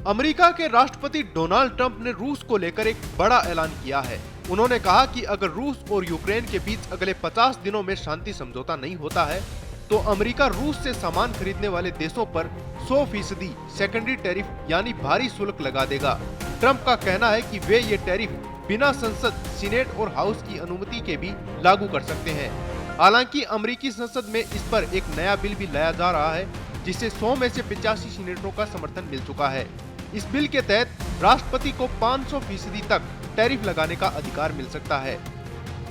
America के राष्ट्रपति Donald Trump ने रूस को लेकर एक बड़ा ऐलान किया है। उन्होंने कहा कि अगर रूस और यूक्रेन के बीच अगले 50 दिनों में शांति समझौता नहीं होता है तो अमेरिका रूस से सामान खरीदने वाले देशों पर 100% सेकेंडरी टैरिफ यानी भारी शुल्क लगा देगा। ट्रंप का कहना है कि वे ये टैरिफ बिना संसद, सीनेट और हाउस की अनुमति के भी लागू कर सकते हैं। हालांकि अमेरिकी संसद में इस पर एक नया बिल भी लाया जा रहा है जिसे 100 में से 85 सीनेटरों का समर्थन मिल चुका है। इस बिल के तहत राष्ट्रपति को 500% तक टैरिफ लगाने का अधिकार मिल सकता है।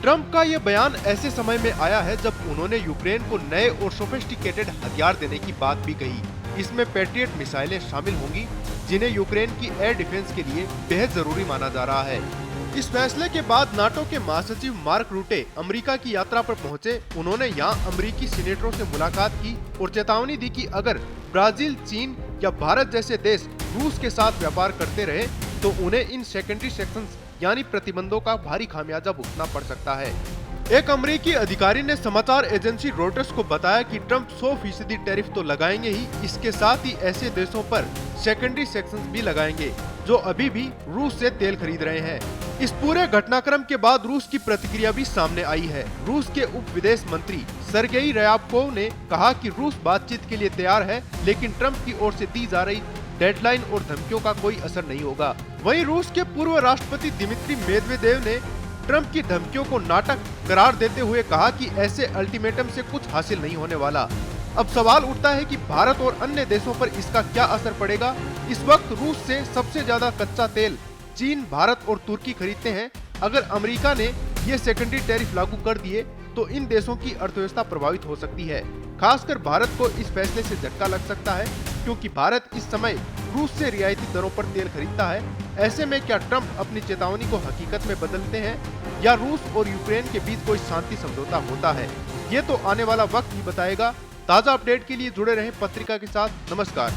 ट्रंप का यह बयान ऐसे समय में आया है जब उन्होंने यूक्रेन को नए और सोफिस्टिकेटेड हथियार देने की बात भी कही। इसमें पैट्रियट मिसाइलें शामिल होंगी जिन्हें यूक्रेन की एयर डिफेंस के लिए बेहद जरूरी माना जा रहा है। इस फैसले के बाद नाटो के महासचिव मार्क रूटे अमेरिका की यात्रा पर पहुंचे। उन्होंने यहां अमेरिकी सीनेटरों से मुलाकात की और चेतावनी दी कि अगर ब्राजील, चीन या भारत जैसे देश रूस के साथ व्यापार करते रहे तो उन्हें इन सेकेंडरी सेक्शंस यानी प्रतिबंधों का भारी खामियाजा भुगतना पड़ सकता है। एक अमेरिकी अधिकारी ने समाचार एजेंसी रॉयटर्स को बताया कि ट्रंप 100% टैरिफ तो लगाएंगे ही, इसके साथ ही ऐसे देशों पर सेकेंडरी सेक्शंस भी लगाएंगे जो अभी भी रूस से तेल खरीद रहे हैं। इस पूरे घटनाक्रम के बाद रूस की प्रतिक्रिया भी सामने आई है। रूस के उप विदेश मंत्री सर्गेई ryabkov ने कहा कि रूस बातचीत के लिए तैयार है, लेकिन ट्रंप की ओर से दी जा रही डेडलाइन और धमकियों का कोई असर नहीं होगा। वहीं रूस के पूर्व राष्ट्रपति दिमित्री मेदवेदेव ने ट्रंप की धमकियों को नाटक करार देते हुए कहा कि ऐसे अल्टीमेटम से कुछ हासिल नहीं होने वाला। अब सवाल उठता है कि भारत और अन्य देशों पर इसका क्या असर पड़ेगा। इस वक्त रूस से सबसे ज्यादा कच्चा तेल चीन, भारत और तुर्की खरीदते हैं। अगर अमेरिका ने ये सेकेंडरी टैरिफ लागू कर दिए तो इन देशों की अर्थव्यवस्था प्रभावित हो सकती है। खासकर भारत को इस फैसले से झटका लग सकता है क्योंकि भारत इस समय रूस से रियायती दरों पर तेल खरीदता है। ऐसे में क्या ट्रंप अपनी चेतावनी को हकीकत में बदलते हैं या रूस और यूक्रेन के बीच कोई शांति समझौता होता है, ये तो आने वाला वक्त ही बताएगा। ताज़ा अपडेट के लिए जुड़े रहें पत्रिका के साथ। नमस्कार।